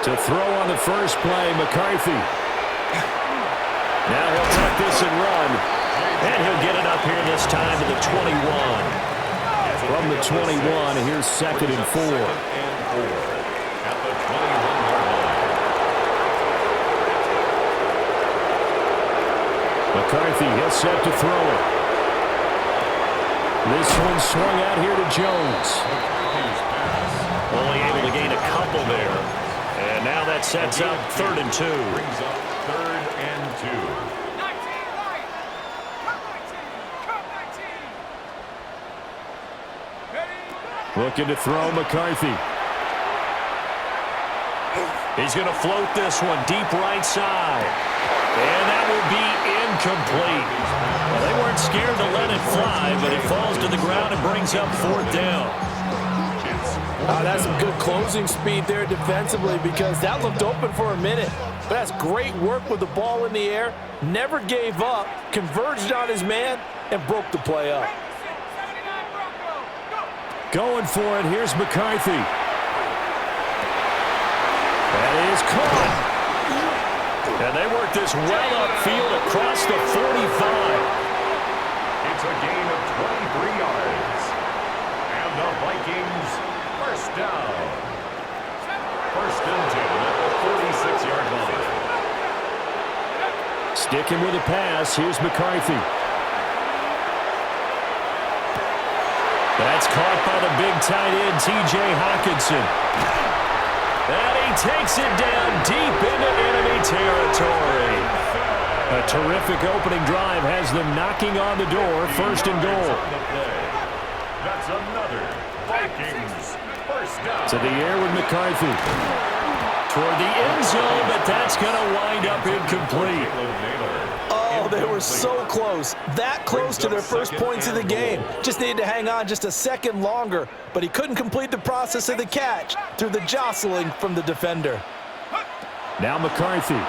To throw on the first play, McCarthy. Now he'll tuck this and run. And he'll get it up here this time to the 21. From the 21, here's 2nd and 4. At the 21-yard line. McCarthy, he'll set to throw it. This one swung out here to Jones. Only able to gain a couple there. And now that sets up 3rd and 2. Brings up 3rd and 2. Looking to throw McCarthy. He's going to float this one deep right side. And that will be incomplete. Well, they weren't scared to let it fly, but it falls to the ground and brings up 4th down. That's some good closing speed there defensively because that looked open for a minute. But that's great work with the ball in the air. Never gave up, converged on his man, and broke the play up. Going for it. Here's McCarthy. That is caught. And they work this well upfield across the 45. It's a gain of 23 yards. And the Vikings, first down. 1st and 10 at the 46-yard line. Sticking with a pass. Here's McCarthy. That's caught by the big tight end, T.J. Hockenson. And he takes it down deep into enemy territory. A terrific opening drive has them knocking on the door. 1st and goal. That's another Vikings first down. To the air with McCarthy. Toward the end zone, but that's going to wind up incomplete. Oh, they were so close. That close to their first points of the game. Just needed to hang on just a second longer, but he couldn't complete the process of the catch through the jostling from the defender. Now McCarthy.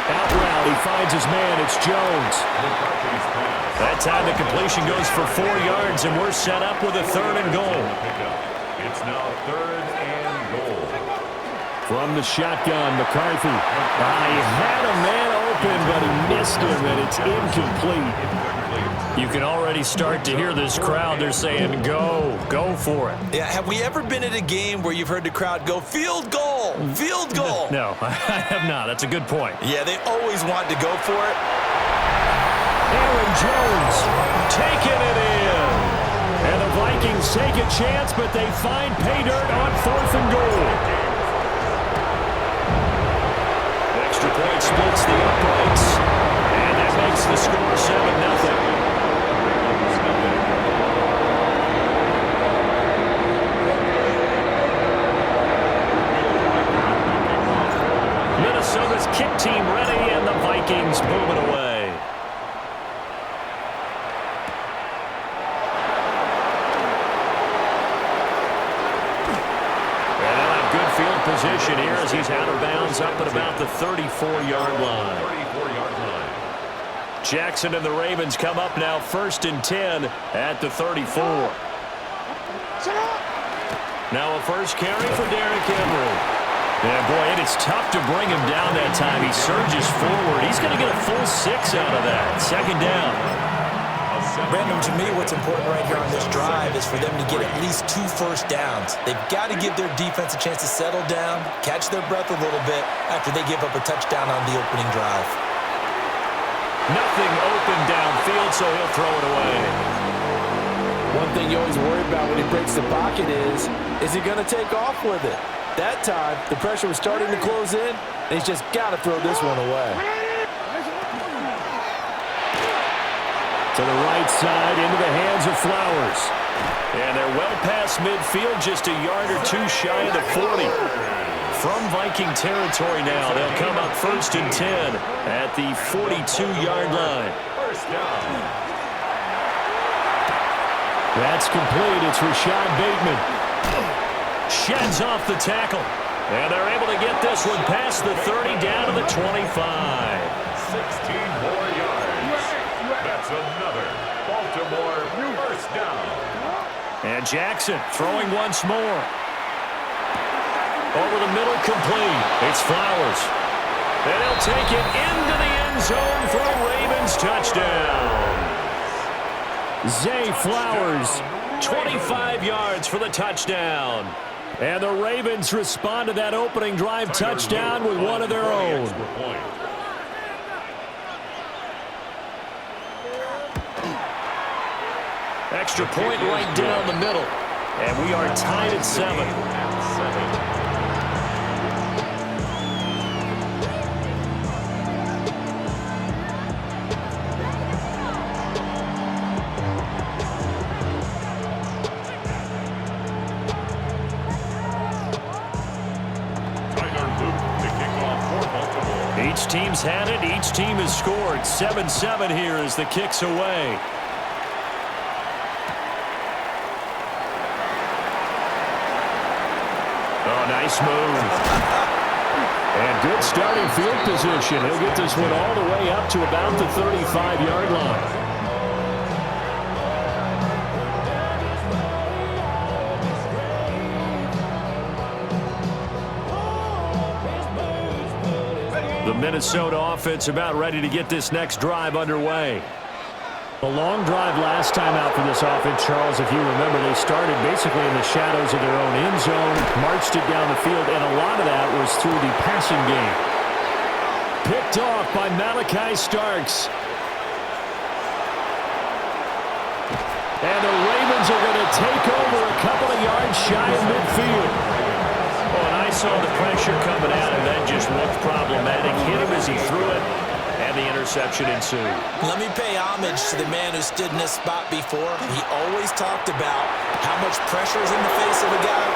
Out route, he finds his man. It's Jones. That time the completion goes for 4 yards, and we're set up with a 3rd and goal. It's now 3rd and goal. From the shotgun, McCarthy. He had a man open, but he missed him, and it's incomplete. You can already start to hear this crowd. They're saying, go for it. Yeah, have we ever been at a game where you've heard the crowd go, field goal, field goal? No, I have not. That's a good point. Yeah, they always want to go for it. Aaron Jones taking it in. And the Vikings take a chance, but they find pay dirt on 4th and goal. Extra point splits the uprights. And that makes the score 7-0. Minnesota's kick team ready, and the Vikings moving away. And they'll have good field position here as he's out of bounds up at about the 34-yard line. Jackson and the Ravens come up now 1st and 10 at the 34. Now a first carry for Derrick Henry. Yeah, boy, it is tough to bring him down that time. He surges forward. He's going to get a full 6 out of that. 2nd down. Brandon, to me, what's important right here on this drive is for them to get at least 2 first downs. They've got to give their defense a chance to settle down, catch their breath a little bit after they give up a touchdown on the opening drive. Nothing open downfield, so he'll throw it away. One thing you always worry about when he breaks the pocket is he going to take off with it? That time, the pressure was starting to close in, and he's just got to throw this one away. To the right side, into the hands of Flowers. And they're well past midfield, just a yard or 2 shy of the 40. From Viking territory now, they'll come up 1st and 10 at the 42-yard line. First down. That's complete. It's Rashad Bateman. Sheds off the tackle. And they're able to get this one past the 30 down to the 25. 16 more yards. That's another Baltimore first down. And Jackson throwing once more. Over the middle, complete. It's Flowers. And he'll take it into the end zone for a Ravens touchdown. Zay Flowers, 25 yards for the touchdown. And the Ravens respond to that opening drive touchdown with one of their own. Extra point right down the middle. And we are tied at 7. Each team's had it. Each team has scored. 7-7 here as the kick's away. Oh, nice move. And good starting field position. He'll get this one all the way up to about the 35-yard line. The Minnesota offense about ready to get this next drive underway. A long drive last time out for this offense, Charles. If you remember, they started basically in the shadows of their own end zone, marched it down the field, and a lot of that was through the passing game. Picked off by Malachi Starks. And the Ravens are going to take over a couple of yards shy of midfield. Oh, and I saw the pressure coming at him. That just looked problematic. Hit him as he threw it, and the interception ensued. Let me pay homage to the man who stood in this spot before. He always talked about how much pressure is in the face of a guy,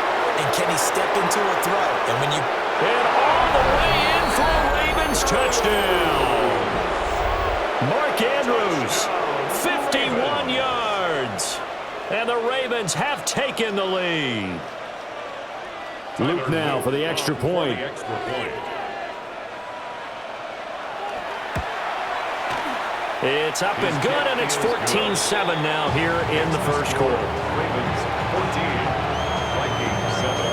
and can he step into a throw. And when you... And all the way in for a Ravens touchdown. Mark Andrews, 51 yards. And the Ravens have taken the lead. Luke now for the extra point. It's up and good, and it's 14-7 now here in the first quarter. Ravens 14, Vikings 7.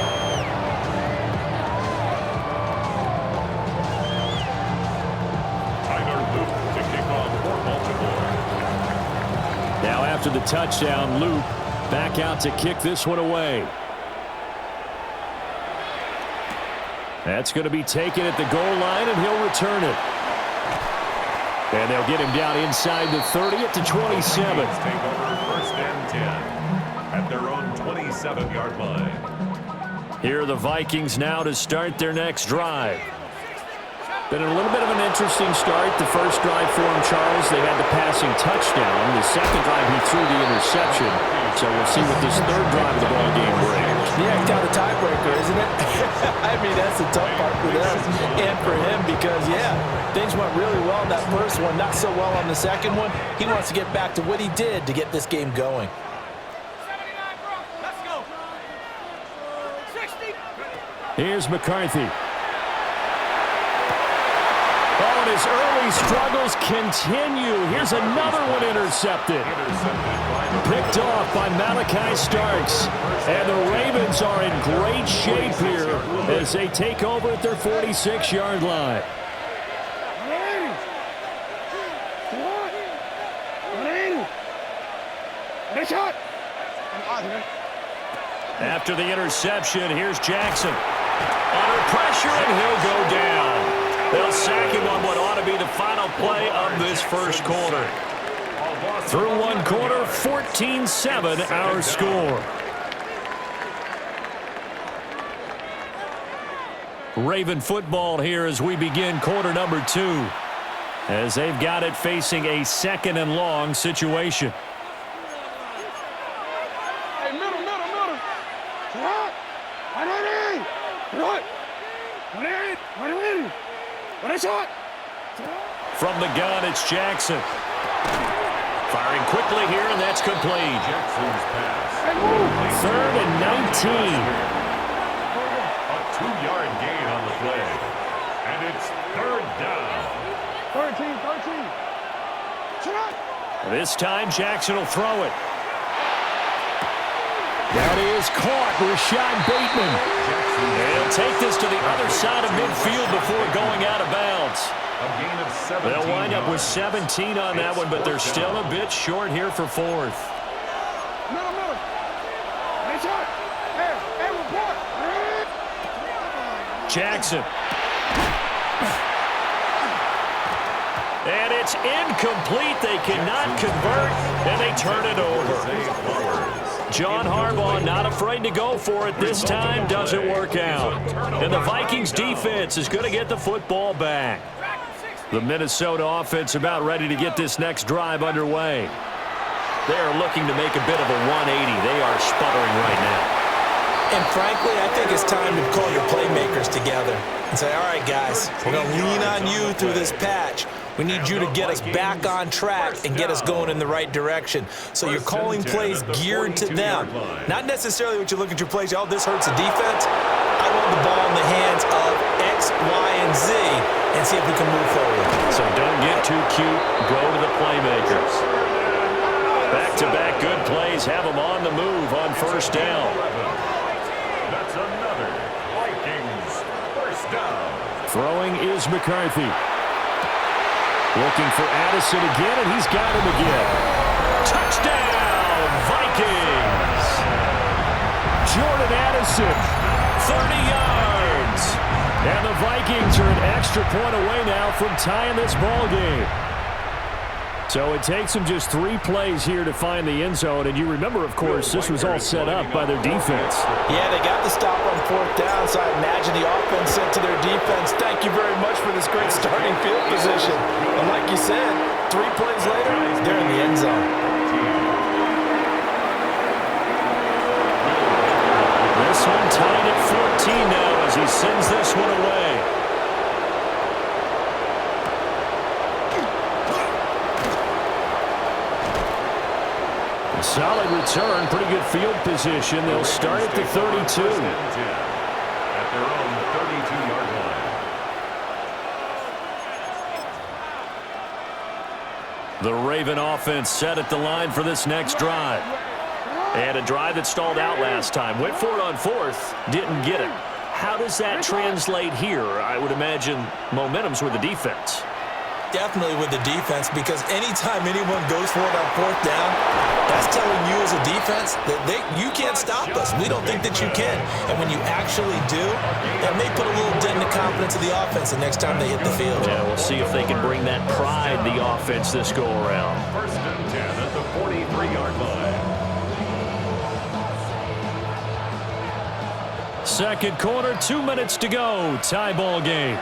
Tyler Luke to kick off for Baltimore. Now after the touchdown, Luke back out to kick this one away. That's going to be taken at the goal line, and he'll return it. And they'll get him down inside the 30 at the 27. Take over first and 10 at their own 27-yard line. Here are the Vikings now to start their next drive. Been a little bit of an interesting start. The first drive for him, Charles, they had the passing touchdown. The second drive, he threw the interception. So we'll see what this third drive of the ball game brings. Yeah, it's kind of a tiebreaker, isn't it? I mean, that's the tough part for them and for him because, yeah, things went really well in that first one, not so well on the second one. He wants to get back to what he did to get this game going. 79, bro. Let's go. 60. Here's McCarthy. Oh, and his early struggles continue. Here's another one intercepted. Picked off by Malachi Starks. And the Ravens are in great shape here as they take over at their 46-yard line. After the interception, here's Jackson. Under pressure, and he'll go down. They'll sack him on what ought to be the final play of this first quarter. Through one quarter, 14-7 our score. Raven football here as we begin quarter number 2. As they've got it facing a second and long situation. Hey, middle. From the gun, it's Jackson. Firing quickly here, and that's complete. Jackson's pass. Third and 19. A 2-yard gain on the play. And it's third down. 13. This time, Jackson will throw it. That is caught. Rashad Bateman. They'll take this to the other side of midfield before going out of bounds. A gain of 17 They'll wind up with yards. 17 on that one, but they're still a bit short here for fourth. Miller. Nice shot. Hey, report. Jackson. And it's incomplete. They cannot convert, and they turn it over. John Harbaugh not afraid to go for it this time. Doesn't work out. And the Vikings defense is going to get the football back. The Minnesota offense about ready to get this next drive underway. They are looking to make a bit of a 180. They are sputtering right now. And frankly, I think it's time to call your playmakers together and say, all right, guys, we're going to lean on you through this patch. We need you to get us back on track and get us going in the right direction. So you're calling plays geared to them. Not necessarily what you look at your plays, oh, this hurts the defense. I want the ball in the hands of X, Y, and Z and see if we can move forward. So don't get too cute. Go to the playmakers. Back-to-back good plays have them on the move on first down. That's another Vikings first down. Throwing is McCarthy. Looking for Addison again, and he's got him again. Touchdown, Vikings! Jordan Addison, 30 yards. and the Vikings are an extra point away now from tying this ball game. So it takes them just 3 plays here to find the end zone. And you remember, of course, this was all set up by their defense. Yeah, they got the stop on fourth down, so I imagine the offense said to their defense, thank you very much for this great starting field position. And like you said, 3 plays later, they're in the end zone. This one tied at 14 now as he sends this one away. Solid return, pretty good field position. They'll start at the 32. At their own 32-yard line. The Raven offense set at the line for this next drive. And a drive that stalled out last time. Went for it on fourth, didn't get it. How does that translate here? I would imagine momentum's with the defense. Definitely with the defense, because anytime anyone goes for it on fourth down, that's telling you as a defense that you can't stop us. We don't think that you can. And when you actually do, that may put a little dent in the confidence of the offense the next time they hit the field. Yeah, we'll see if they can bring that pride, the offense, this go-around. First and 10 at the 43-yard line. Second quarter, 2 minutes to go. Tie ball game.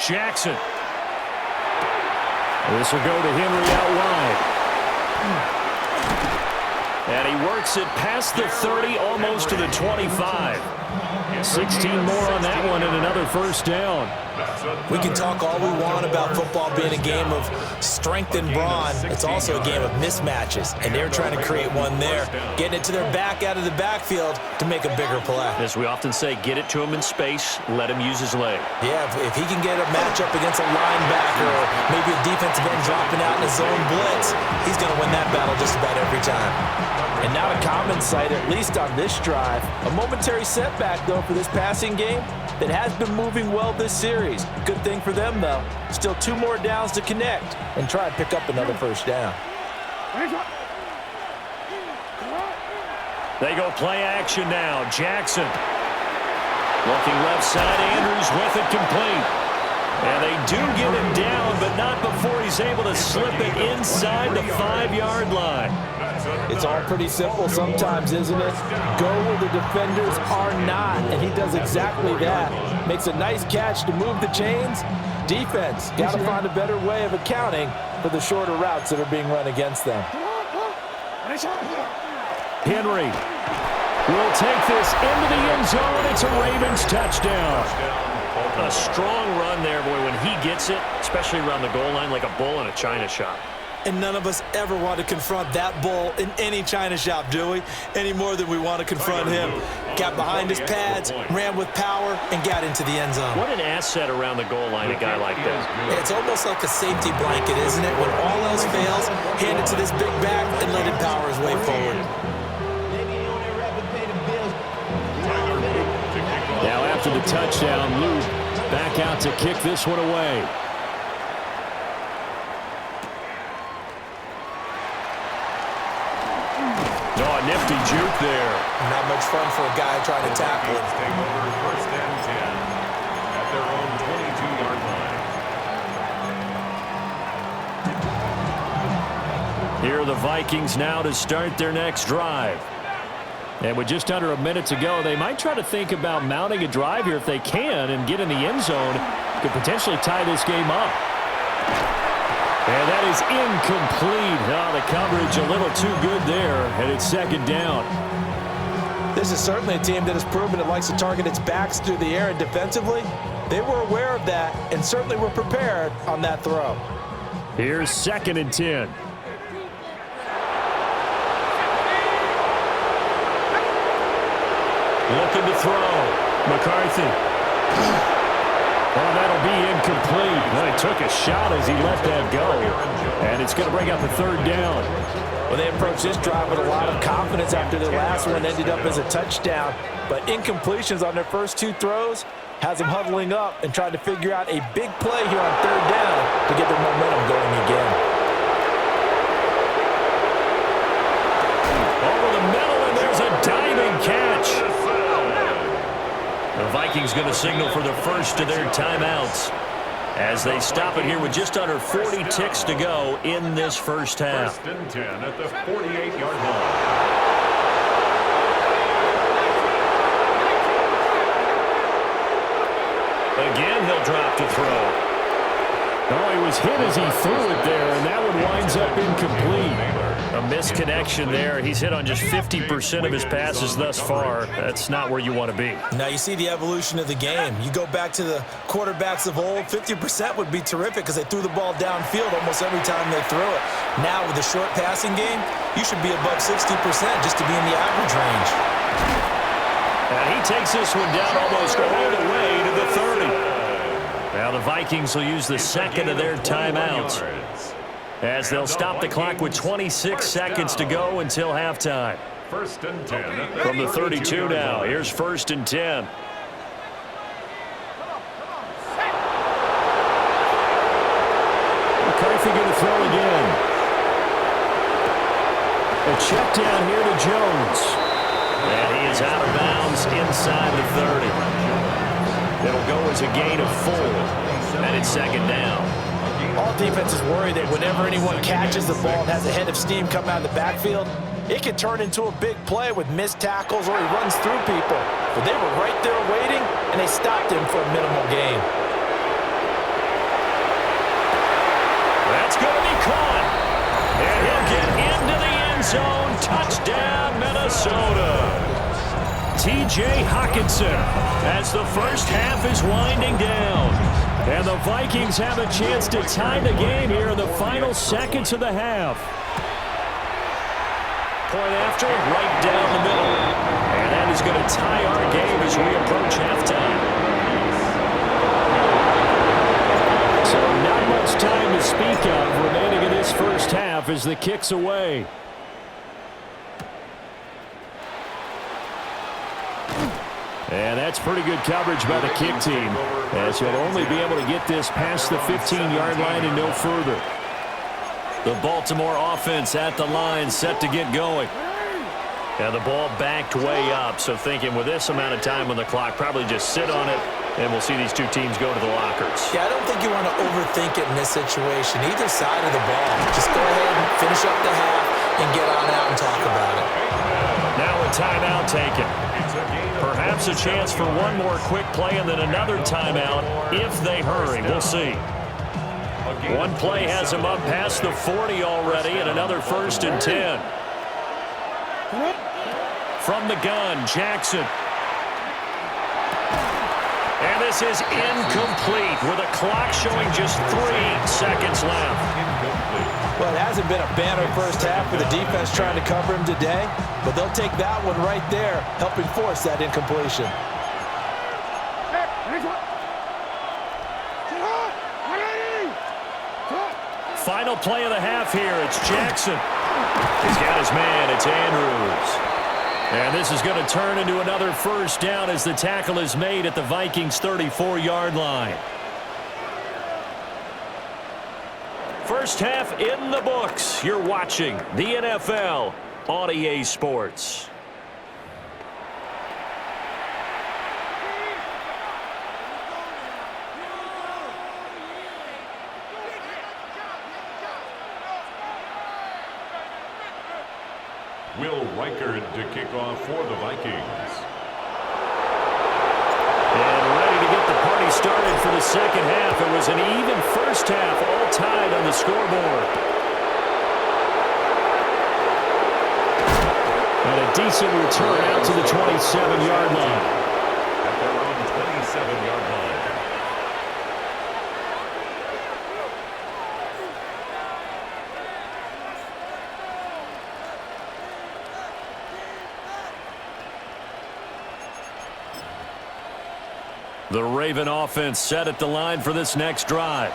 Jackson. This will go to Henry out wide. And he works it past the 30, almost to the 25. 16 more on that one and another first down. We can talk all we want about football being a game of strength and brawn. It's also a game of mismatches, and they're trying to create one there, getting it to their back out of the backfield to make a bigger play. As we often say, get it to him in space, let him use his leg. Yeah, if he can get a matchup against a linebacker or maybe a defensive end dropping out in a zone blitz, he's going to win that battle just about every time. And not a common sight, at least on this drive. A momentary setback, though, for this passing game that has been moving well this series. Good thing for them, though. Still 2 more downs to connect and try and pick up another first down. They go play action now. Jackson. Looking left side, Andrews with it complete. And they do get him down, but not before he's able to slip it inside the 5-yard line. It's all pretty simple sometimes, isn't it? Go where the defenders are not, and he does exactly that. Makes a nice catch to move the chains. Defense got to find a better way of accounting for the shorter routes that are being run against them. Henry will take this into the end zone. It's a Ravens touchdown. A strong run there, boy, when he gets it, especially around the goal line, like a bull in a china shop. And none of us ever want to confront that bull in any China shop, do we? Any more than we want to confront him. Got behind his pads, ran with power, and got into the end zone. What an asset around the goal line, a guy like that. It's almost like a safety blanket, isn't it? When all else fails, hand it to this big back and let him power his way forward. Now after the touchdown, Luke back out to kick this one away. Oh, a nifty juke there. Not much fun for a guy trying to tackle him. Take over first and 10 at their own 22-yard line. Here are the Vikings now to start their next drive. And with just under a minute to go, they might try to think about mounting a drive here if they can and get in the end zone. Could potentially tie this game up. And that is incomplete. Oh, the coverage a little too good there, and it's second down. This is certainly a team that has proven it likes to target its backs through the air, and defensively, they were aware of that and certainly were prepared on that throw. Here's second and 10. Looking to throw. McCarthy. Oh, that'll be incomplete. Well, he took a shot as he let that go. And it's going to bring up the third down. Well, they approached this drive with a lot of confidence after their last one ended up as a touchdown. But incompletions on their first two throws has them huddling up and trying to figure out a big play here on third down to get their momentum going again. Over the middle, and there's a diving catch. The Vikings going to signal for the first of their timeouts as they stop it here with just under 40 ticks to go in this first half. First and 10 at the 48-yard line. Again, he'll drop to throw. Oh, he was hit as he threw it there, and that one winds up incomplete. A misconnection there. He's hit on just 50% of his passes thus far. That's not where you want to be. Now you see the evolution of the game. You go back to the quarterbacks of old, 50% would be terrific because they threw the ball downfield almost every time they threw it. Now with the short passing game, you should be above 60% just to be in the average range. And he takes this one down almost all the way to the 30. Now the Vikings will use the second of their timeouts as they'll stop the clock with 26 seconds to go until halftime. First and 10. From the 32 now, here's first and 10. McCarthy going to throw again. A check down here to Jones. And he is out of bounds inside the 30. It'll go as a gain of 4. And it's second down. All defenses worry that whenever anyone catches the ball and has a head of steam come out of the backfield, it can turn into a big play with missed tackles or he runs through people. But they were right there waiting, and they stopped him for a minimal gain. That's going to be caught. And he'll get into the end zone. Touchdown, Minnesota. T.J. Hockenson as the first half is winding down. And the Vikings have a chance to tie the game here in the final seconds of the half. Point after, right down the middle. And that is going to tie our game as we approach halftime. So not much time to speak of remaining in this first half as the kick's away. And that's pretty good coverage by the kick team, as he'll only be able to get this past the 15-yard line and no further. The Baltimore offense at the line, set to get going. And the ball backed way up, so thinking with this amount of time on the clock, probably just sit on it, and we'll see these two teams go to the lockers. Yeah, I don't think you want to overthink it in this situation, either side of the ball. Just go ahead and finish up the half and get on out and talk about it. Now a timeout taken. Perhaps a chance for one more quick play and then another timeout if they hurry. We'll see. One play has them up past the 40 already and another first and 10. From the gun, Jackson. And this is incomplete with a clock showing just 3 seconds left. Well, it hasn't been a banner first half for the defense trying to cover him today, but they'll take that one right there, helping force that incompletion. Final play of the half here. It's Jackson. He's got his man. It's Andrews. And this is going to turn into another first down as the tackle is made at the Vikings' 34-yard line. First half in the books. You're watching the NFL on EA Sports. Will Reichard to kick off for the Vikings. And ready to get the party started for the second half. It was an even first half, all tied on the scoreboard. And a decent return out to the 27-yard line. At their own 27-yard line. The Raven offense set at the line for this next drive.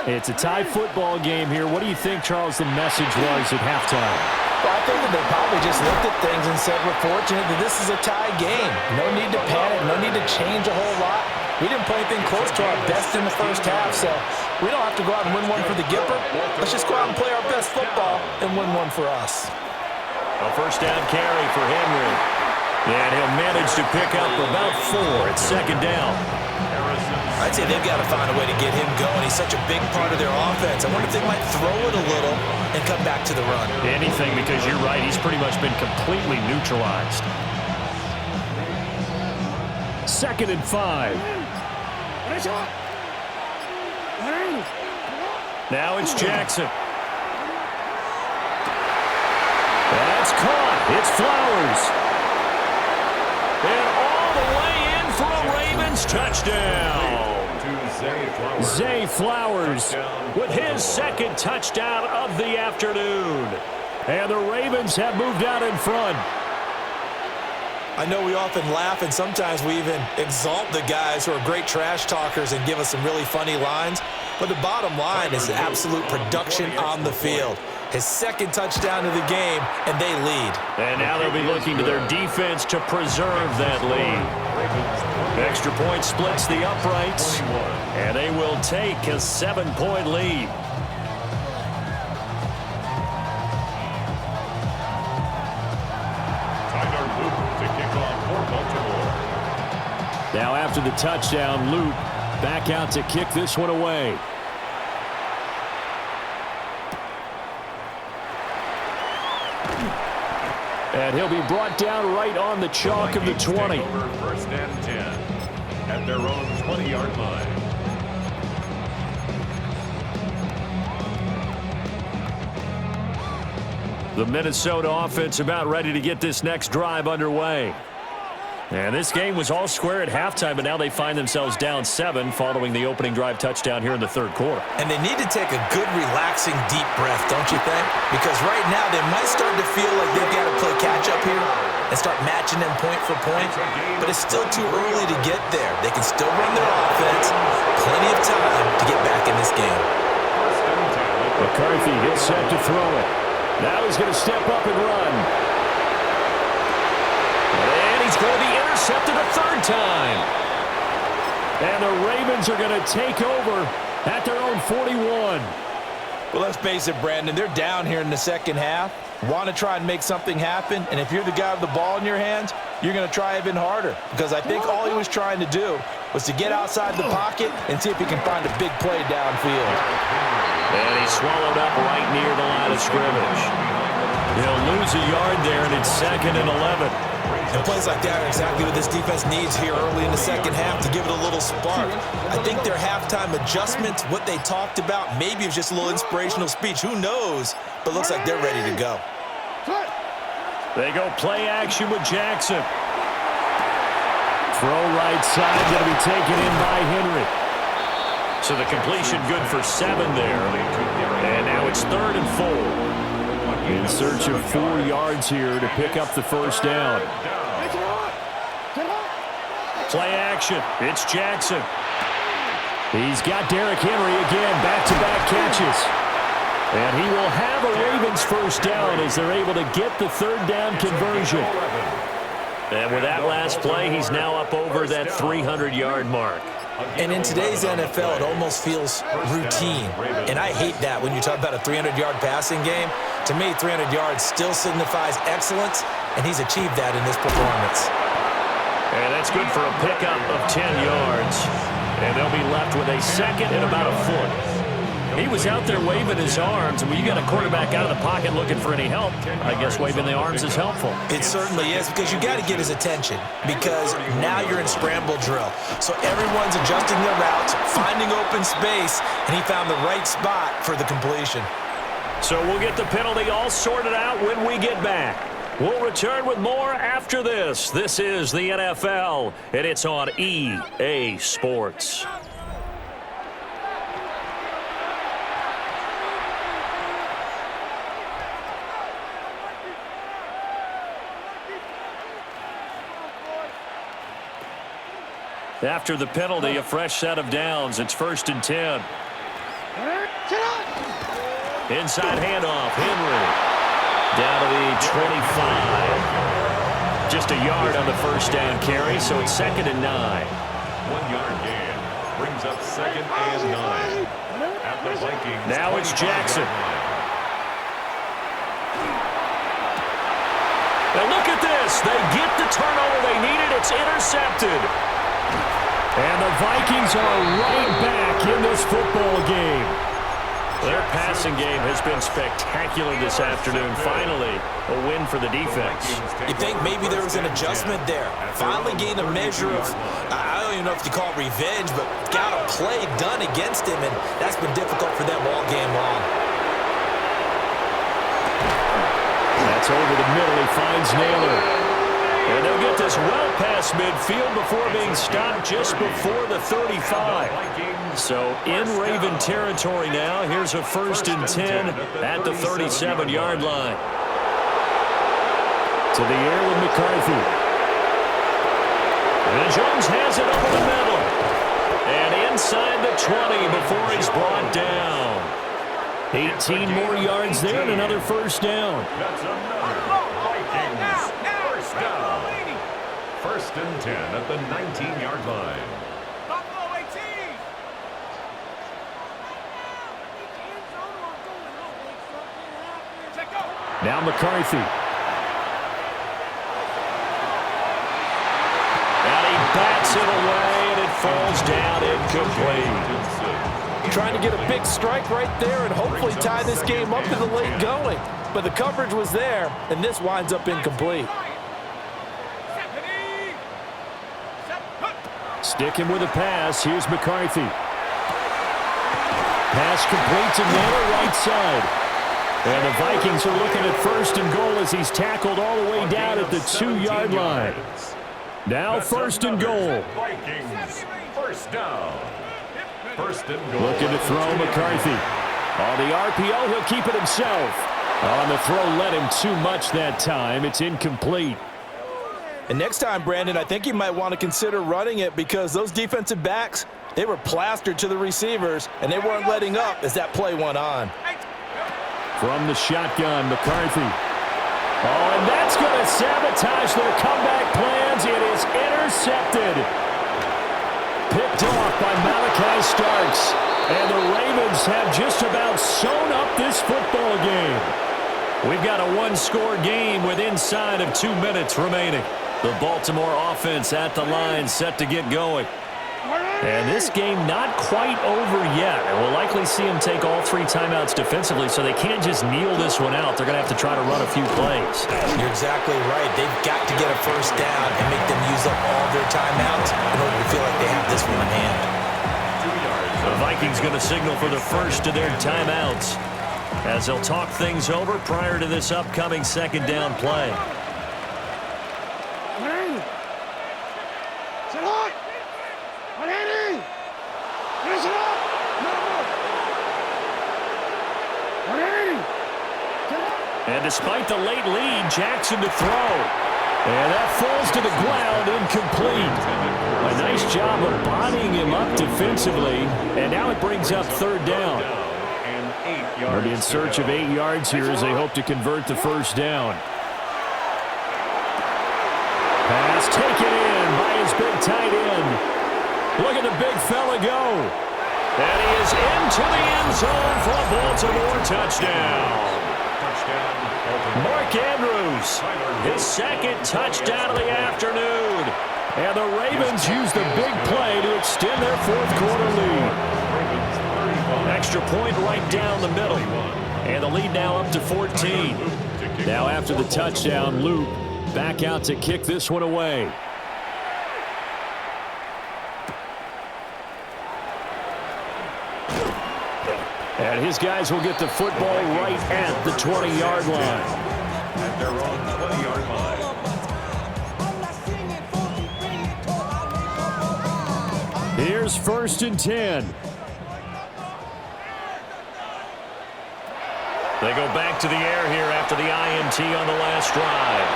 It's a tie football game here. What do you think, Charles, the message was at halftime? Well, I think that they probably just looked at things and said, we're fortunate that this is a tie game. No need to panic, no need to change a whole lot. We didn't play anything close to our best in the first half, so we don't have to go out and win one for the Gipper. Let's just go out and play our best football and win one for us. A first down carry for Henry. And he'll manage to pick up about 4 at second down. I'd say they've got to find a way to get him going. He's such a big part of their offense. I wonder if they might throw it a little and come back to the run. Anything, because you're right. He's pretty much been completely neutralized. 2nd and 5. Now it's Jackson. That's caught. It's Flowers. And all the way in for a Ravens touchdown. Zay Flowers with his second touchdown of the afternoon. And the Ravens have moved out in front. I know we often laugh and sometimes we even exalt the guys who are great trash talkers and give us some really funny lines. But the bottom line is absolute production on the field. His second touchdown of the game, and they lead. And now they'll be looking to their defense to preserve that lead. Extra point splits the uprights, and they will take a 7-point lead. Now after the touchdown, Luke back out to kick this one away. And he'll be brought down right on the chalk of the 20. First and 10 at their own 20-yard line. The Minnesota offense about ready to get this next drive underway. And this game was all square at halftime, but now they find themselves down 7 following the opening drive touchdown here in the third quarter. And they need to take a good, relaxing, deep breath, don't you think? Because right now they might start to feel like they've got to play catch-up here and start matching them point for point. But it's still too early to get there. They can still run their offense. Plenty of time to get back in this game. McCarthy gets set to throw it. Now he's going to step up and run. And he's going to be intercepted a third time. And the Ravens are going to take over at their own 41. Well, let's face it, Brandon. They're down here in the second half. Want to try and make something happen. And if you're the guy with the ball in your hands, you're going to try even harder. Because I think all he was trying to do was to get outside the pocket and see if he can find a big play downfield. And he's swallowed up right near the line of scrimmage. He'll lose a yard there, and it's 2nd and 11. And plays like that are exactly what this defense needs here early in the second half to give it a little spark. I think their halftime adjustments, what they talked about, maybe it was just a little inspirational speech. Who knows? But looks like they're ready to go. They go play action with Jackson. Throw right side, going to be taken in by Henry. So the completion good for 7 there. And now it's 3rd and 4. In search of 4 yards here to pick up the first down. Play action. It's Jackson. He's got Derrick Henry again, back-to-back catches. And he will have a Ravens first down as they're able to get the 3rd down conversion. And with that last play, he's now up over that 300-yard mark. And in today's NFL, it almost feels routine. And I hate that when you talk about a 300-yard passing game. To me, 300 yards still signifies excellence, and he's achieved that in this performance. And that's good for a pickup of 10 yards. And they'll be left with a 2nd and about a foot. He was out there waving his arms, and when you got a quarterback out of the pocket looking for any help, I guess waving the arms is helpful. It certainly is, because you got to get his attention, because now you're in scramble drill. So everyone's adjusting their routes, finding open space, and he found the right spot for the completion. So we'll get the penalty all sorted out when we get back. We'll return with more after this. This is the NFL, and it's on EA Sports. After the penalty, a fresh set of downs. It's 1st and 10. Inside handoff, Henry. Down to the 25. Just a yard on the first down carry, so it's 2nd and 9. 1-yard gain brings up 2nd and 9. At the Vikings. Now it's Jackson. And look at this. They get the turnover they needed. It's intercepted. And the Vikings are right back in this football game. Their passing game has been spectacular this afternoon. Finally, a win for the defense. You think maybe there was an adjustment there. Finally gained a measure of, I don't even know if you call it revenge, but got a play done against him, and that's been difficult for them all game long. That's over the middle. He finds Naylor. And they'll get this well past midfield before being stopped just before the 35. So in Raven territory now. Here's a 1st and 10 at the 37-yard line. To the air with McCarthy. And Jones has it over the middle. And inside the 20 before he's brought down. 18 more yards there and another first down. That's another Vikings first down. 1st and 10 at the 19-yard line. Buffalo 18. Now McCarthy. And he bats it away, and it falls down incomplete. Trying to get a big strike right there and hopefully tie this game up in the late going. But the coverage was there, and this winds up incomplete. Sticking with a pass. Here's McCarthy. Pass complete to Naylor, right side. And the Vikings are looking at 1st and goal as he's tackled all the way down at the 2-yard line. Now 1st and goal. Vikings first down. 1st and goal. Looking to throw McCarthy. On the RPO, he'll keep it himself. On the throw, led him too much that time. It's incomplete. And next time, Brandon, I think you might want to consider running it, because those defensive backs, they were plastered to the receivers, and they weren't letting up as that play went on. From the shotgun, McCarthy. Oh, and that's going to sabotage their comeback plans. It is intercepted. Picked off by Malachi Starks. And the Ravens have just about sewn up this football game. We've got a 1-score game with inside of 2 minutes remaining. The Baltimore offense at the line, set to get going. And this game not quite over yet. And we'll likely see them take all 3 timeouts defensively, so they can't just kneel this one out. They're going to have to try to run a few plays. You're exactly right. They've got to get a first down and make them use up all their timeouts in order to feel like they have this one in hand. The Vikings going to signal for the first of their timeouts as they'll talk things over prior to this upcoming 2nd down play. Finish it up! despite the late lead, Jackson to throw. And that falls to the ground, incomplete. A nice job of bodying him up defensively. And now it brings up third down. They'll be in search of 8 yards here as they hope to convert the first down. Pass taken in by his big tight end. Look at the big fella go. And he is into the end zone for a Baltimore touchdown. Mark Andrews, his second touchdown of the afternoon. And the Ravens use the big play to extend their fourth quarter lead. Extra point right down the middle. And the lead now up to 14. Now after the touchdown, Luke back out to kick this one away. And his guys will get the football right at the 20-yard line. At their own 20-yard line. Here's 1st and 10. They go back to the air here after the INT on the last drive.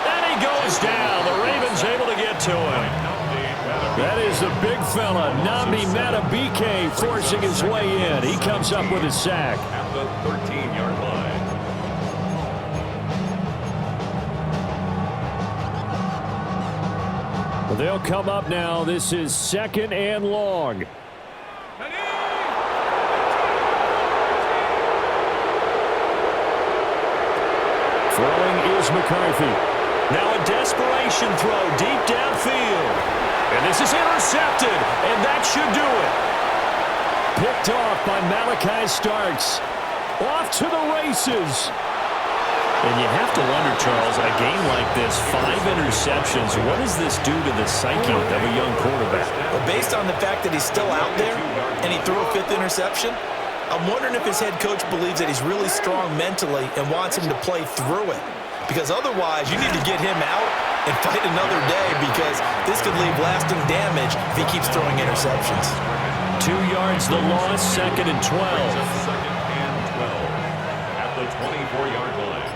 And he goes down. The Ravens able to get to him. That is the big fella, Nnamdi Madubuike, forcing his way in. He comes up with a sack. At the 13-yard line. They'll come up now. This is 2nd and long. Throwing is McCarthy. Now a desperation throw deep downfield. And this is intercepted, and that should do it. Picked off by Malachi Starks. Off to the races. And you have to wonder, Charles, a game like this, 5 interceptions, what does this do to the psyche of a young quarterback? Well, based on the fact that he's still out there and he threw a 5th interception, I'm wondering if his head coach believes that he's really strong mentally and wants him to play through it. Because otherwise, you need to get him out and fight another day, because this could leave lasting damage if he keeps throwing interceptions. 2 yards the loss, 2nd and 12. 2nd and 12 at the 24-yard line.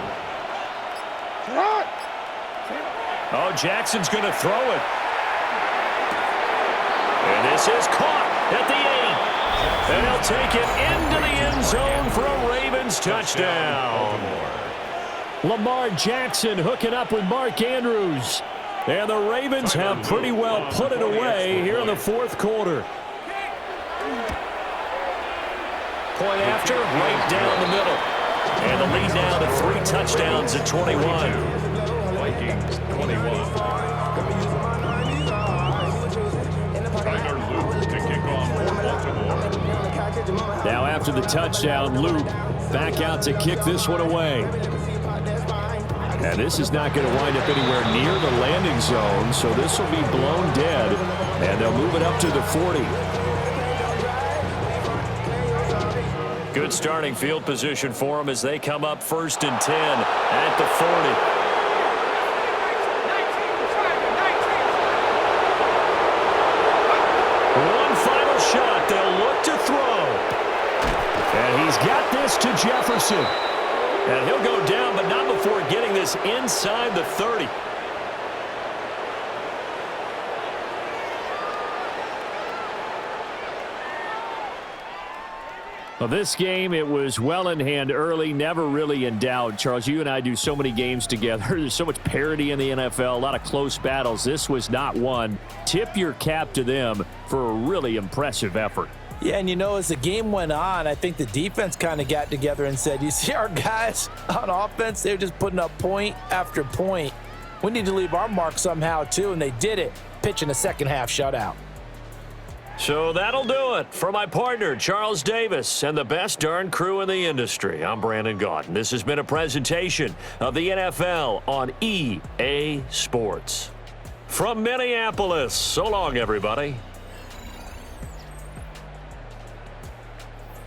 Oh, Jackson's going to throw it. And this is caught at the 8. And he'll take it into the end zone for a Ravens touchdown. Lamar Jackson hooking up with Mark Andrews. And the Ravens have pretty well put it away here in the fourth quarter. Point after, right down the middle. And the lead now to 3 touchdowns at 21. Vikings 21. Tyler Luke to kick off for Baltimore. Now after the touchdown, Luke back out to kick this one away. And this is not going to wind up anywhere near the landing zone, so this will be blown dead, and they'll move it up to the 40. Good starting field position for them as they come up 1st and 10 at the 40. One final shot. They'll look to throw. And he's got this to Jefferson. And he'll go down, but not before getting this inside the 30. Well, this game, it was well in hand early, never really in doubt. Charles, you and I do so many games together. There's so much parity in the NFL, a lot of close battles. This was not one. Tip your cap to them for a really impressive effort. Yeah, and you know, as the game went on, I think the defense kind of got together and said, you see our guys on offense, they're just putting up point after point. We need to leave our mark somehow, too, and they did it, pitching a second-half shutout. So that'll do it for my partner, Charles Davis, and the best darn crew in the industry. I'm Brandon Gaudin. This has been a presentation of the NFL on EA Sports. From Minneapolis, so long, everybody.